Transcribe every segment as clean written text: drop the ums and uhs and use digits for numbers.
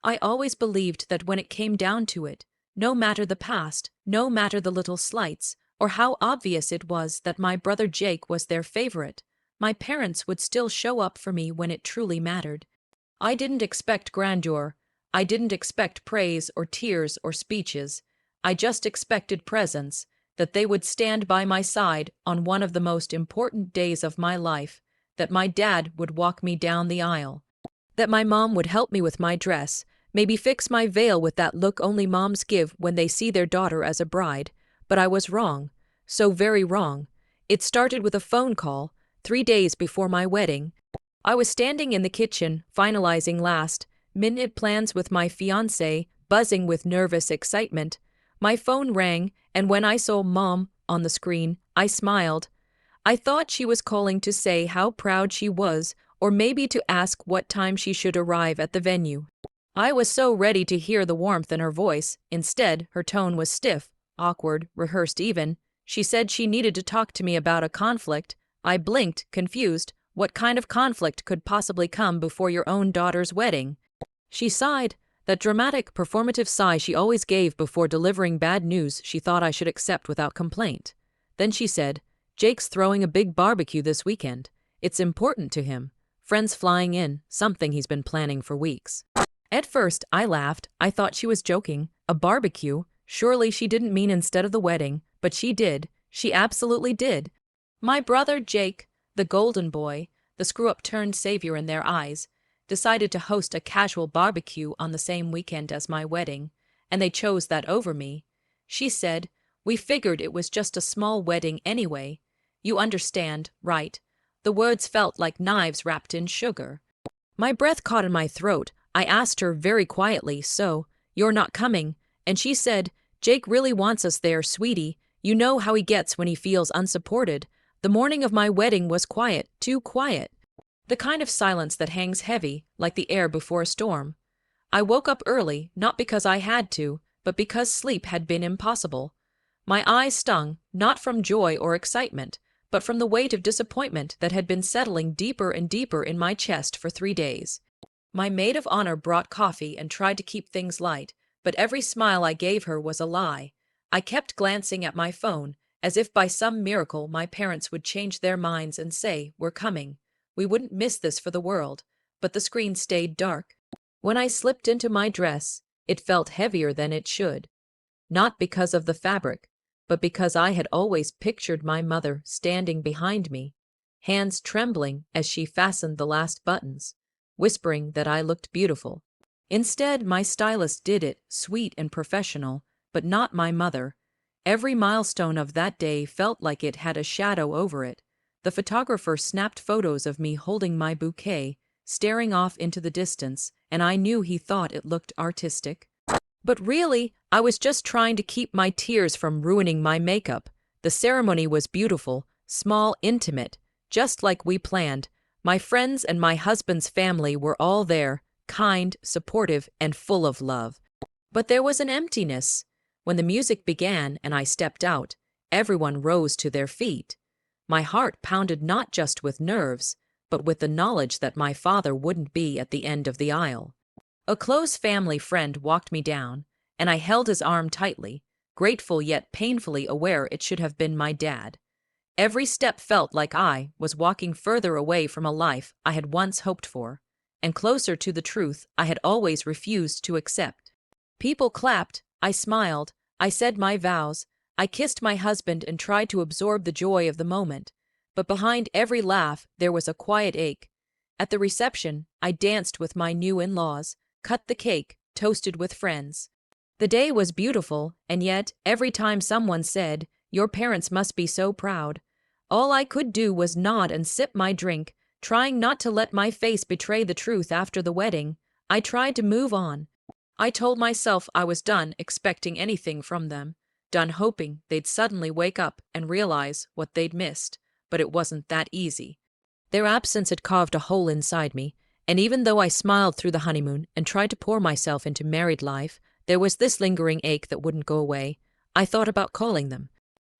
I always believed that when it came down to it, no matter the past, no matter the little slights, or how obvious it was that my brother Jake was their favorite, my parents would still show up for me when it truly mattered. I didn't expect grandeur. I didn't expect praise or tears or speeches. I just expected presence, that they would stand by my side on one of the most important days of my life, that my dad would walk me down the aisle, that my mom would help me with my dress, maybe fix my veil with that look only moms give when they see their daughter as a bride. But I was wrong. So very wrong. It started with a phone call, 3 days before my wedding. I was standing in the kitchen, finalizing last-minute plans with my fiancé, buzzing with nervous excitement. My phone rang, and when I saw Mom on the screen, I smiled. I thought she was calling to say how proud she was, or maybe to ask what time she should arrive at the venue. I was so ready to hear the warmth in her voice. Instead, her tone was stiff, awkward, rehearsed even. She said she needed to talk to me about a conflict. I blinked, confused. What kind of conflict could possibly come before your own daughter's wedding? She sighed, that dramatic, performative sigh she always gave before delivering bad news she thought I should accept without complaint. Then she said, "Jake's throwing a big barbecue this weekend. It's important to him. Friends flying in, something he's been planning for weeks." At first, I laughed. I thought she was joking. A barbecue? Surely she didn't mean instead of the wedding, but she did. She absolutely did. My brother Jake, the golden boy, the screw-up-turned savior in their eyes, decided to host a casual barbecue on the same weekend as my wedding, and they chose that over me. She said, "We figured it was just a small wedding anyway. You understand, right?" The words felt like knives wrapped in sugar. My breath caught in my throat. I asked her very quietly, "So, you're not coming?" And she said, "Jake really wants us there, sweetie. You know how he gets when he feels unsupported." The morning of my wedding was quiet, too quiet. The kind of silence that hangs heavy, like the air before a storm. I woke up early, not because I had to, but because sleep had been impossible. My eyes stung, not from joy or excitement, but from the weight of disappointment that had been settling deeper and deeper in my chest for 3 days. My maid of honor brought coffee and tried to keep things light, but every smile I gave her was a lie. I kept glancing at my phone, as if by some miracle my parents would change their minds and say, "We're coming. We wouldn't miss this for the world," but the screen stayed dark. When I slipped into my dress, it felt heavier than it should. Not because of the fabric, but because I had always pictured my mother standing behind me, hands trembling as she fastened the last buttons, whispering that I looked beautiful. Instead, my stylist did it, sweet and professional, but not my mother. Every milestone of that day felt like it had a shadow over it. The photographer snapped photos of me holding my bouquet, staring off into the distance, and I knew he thought it looked artistic. But really, I was just trying to keep my tears from ruining my makeup. The ceremony was beautiful, small, intimate, just like we planned. My friends and my husband's family were all there, kind, supportive, and full of love. But there was an emptiness. When the music began and I stepped out, everyone rose to their feet. My heart pounded not just with nerves, but with the knowledge that my father wouldn't be at the end of the aisle. A close family friend walked me down, and I held his arm tightly, grateful yet painfully aware it should have been my dad. Every step felt like I was walking further away from a life I had once hoped for, and closer to the truth I had always refused to accept. People clapped, I smiled, I said my vows, I kissed my husband and tried to absorb the joy of the moment, but behind every laugh there was a quiet ache. At the reception, I danced with my new in-laws, cut the cake, toasted with friends. The day was beautiful, and yet, every time someone said, "Your parents must be so proud," all I could do was nod and sip my drink, trying not to let my face betray the truth after the wedding. I tried to move on. I told myself I was done expecting anything from them, done hoping they'd suddenly wake up and realize what they'd missed, but it wasn't that easy. Their absence had carved a hole inside me, and even though I smiled through the honeymoon and tried to pour myself into married life, there was this lingering ache that wouldn't go away. I thought about calling them.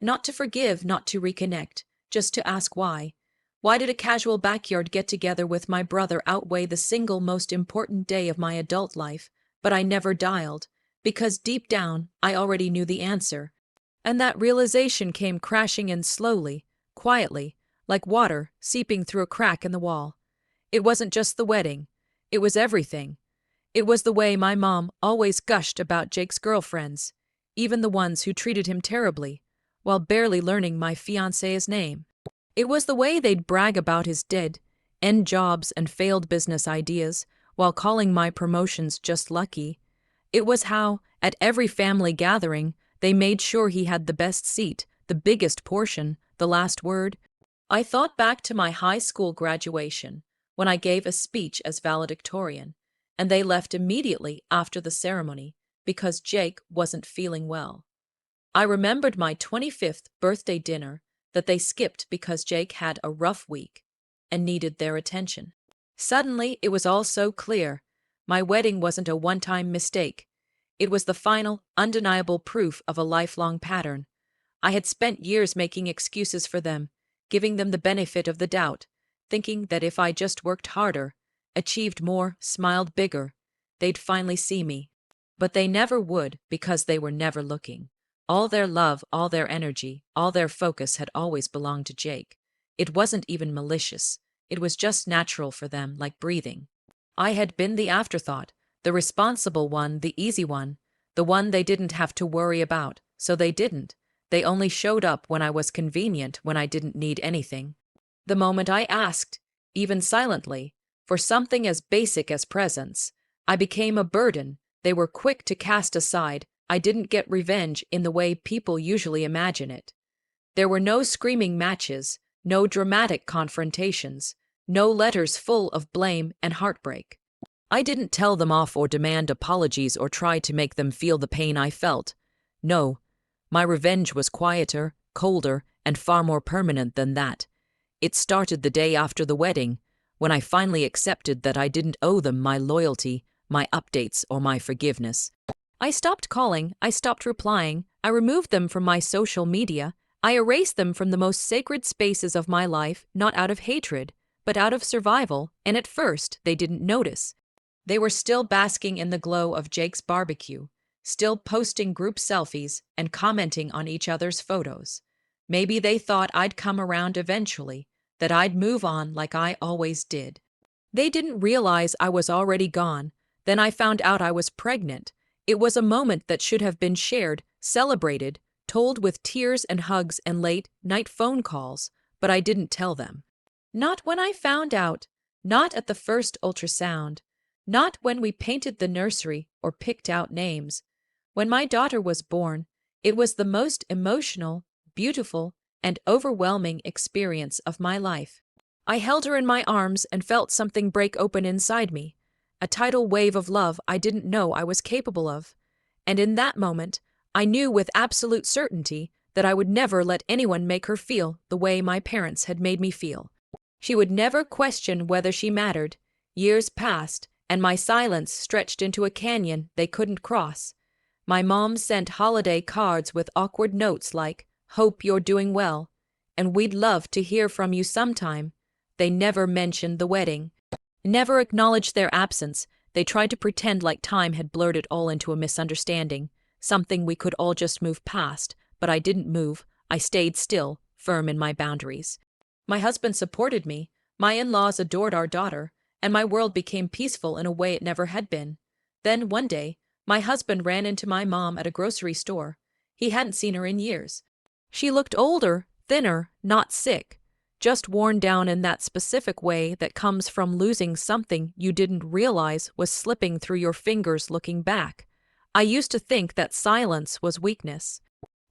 Not to forgive, not to reconnect, just to ask why. Why did a casual backyard get-together with my brother outweigh the single most important day of my adult life, but I never dialed, because deep down I already knew the answer. And that realization came crashing in slowly, quietly, like water seeping through a crack in the wall. It wasn't just the wedding. It was everything. It was the way my mom always gushed about Jake's girlfriends, even the ones who treated him terribly, while barely learning my fiancé's name. It was the way they'd brag about his dead end jobs and failed business ideas, while calling my promotions just lucky. It was how, at every family gathering, they made sure he had the best seat, the biggest portion, the last word. I thought back to my high school graduation, when I gave a speech as valedictorian, and they left immediately after the ceremony because Jake wasn't feeling well. I remembered my 25th birthday dinner that they skipped because Jake had a rough week and needed their attention. Suddenly, it was all so clear. My wedding wasn't a one-time mistake. It was the final, undeniable proof of a lifelong pattern. I had spent years making excuses for them, giving them the benefit of the doubt, thinking that if I just worked harder, achieved more, smiled bigger, they'd finally see me. But they never would, because they were never looking. All their love, all their energy, all their focus had always belonged to Jake. It wasn't even malicious. It was just natural for them, like breathing. I had been the afterthought, the responsible one, the easy one, the one they didn't have to worry about, so they didn't. They only showed up when I was convenient, when I didn't need anything. The moment I asked, even silently, for something as basic as presence, I became a burden they were quick to cast aside. I didn't get revenge in the way people usually imagine it. There were no screaming matches, no dramatic confrontations, no letters full of blame and heartbreak. I didn't tell them off or demand apologies or try to make them feel the pain I felt. No, my revenge was quieter, colder, and far more permanent than that. It started the day after the wedding, when I finally accepted that I didn't owe them my loyalty, my updates, or my forgiveness. I stopped calling, I stopped replying, I removed them from my social media, I erased them from the most sacred spaces of my life, not out of hatred, but out of survival, and at first they didn't notice. They were still basking in the glow of Jake's barbecue, still posting group selfies and commenting on each other's photos. Maybe they thought I'd come around eventually, that I'd move on like I always did. They didn't realize I was already gone. Then I found out I was pregnant. It was a moment that should have been shared, celebrated, told with tears and hugs and late-night phone calls, but I didn't tell them. Not when I found out, not at the first ultrasound, not when we painted the nursery or picked out names. When my daughter was born, it was the most emotional, beautiful, and overwhelming experience of my life. I held her in my arms and felt something break open inside me, a tidal wave of love I didn't know I was capable of. And in that moment, I knew with absolute certainty that I would never let anyone make her feel the way my parents had made me feel. She would never question whether she mattered. Years passed, and my silence stretched into a canyon they couldn't cross. My mom sent holiday cards with awkward notes like, "Hope you're doing well," and "We'd love to hear from you sometime." They never mentioned the wedding, never acknowledged their absence. They tried to pretend like time had blurred it all into a misunderstanding, something we could all just move past, but I didn't move. I stayed still, firm in my boundaries. My husband supported me, my in-laws adored our daughter, and my world became peaceful in a way it never had been. Then, one day, my husband ran into my mom at a grocery store. He hadn't seen her in years. She looked older, thinner, not sick, just worn down in that specific way that comes from losing something you didn't realize was slipping through your fingers looking back. I used to think that silence was weakness,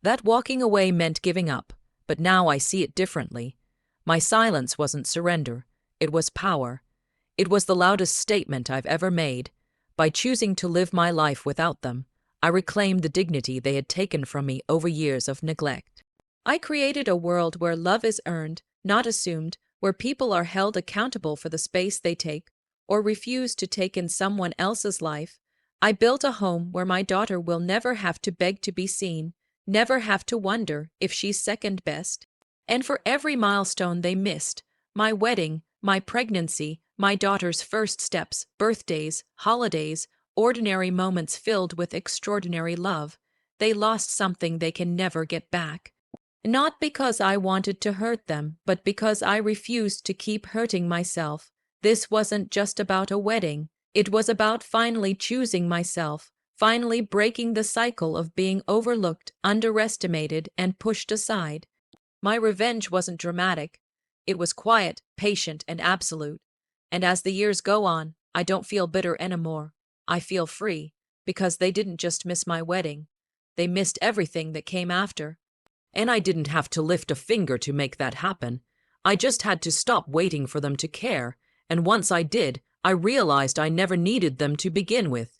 that walking away meant giving up, but now I see it differently. My silence wasn't surrender, it was power. It was the loudest statement I've ever made. By choosing to live my life without them, I reclaimed the dignity they had taken from me over years of neglect. I created a world where love is earned, not assumed, where people are held accountable for the space they take or refuse to take in someone else's life. I built a home where my daughter will never have to beg to be seen, never have to wonder if she's second best. And for every milestone they missed, my wedding, my pregnancy, my daughter's first steps, birthdays, holidays, Ordinary moments filled with extraordinary love. They lost something they can never get back. Not because I wanted to hurt them, but because I refused to keep hurting myself. This wasn't just about a wedding. It was about finally choosing myself, finally breaking the cycle of being overlooked, underestimated, and pushed aside. My revenge wasn't dramatic. It was quiet, patient, and absolute. And as the years go on, I don't feel bitter anymore. I feel free, because they didn't just miss my wedding. They missed everything that came after. And I didn't have to lift a finger to make that happen. I just had to stop waiting for them to care, and once I did, I realized I never needed them to begin with.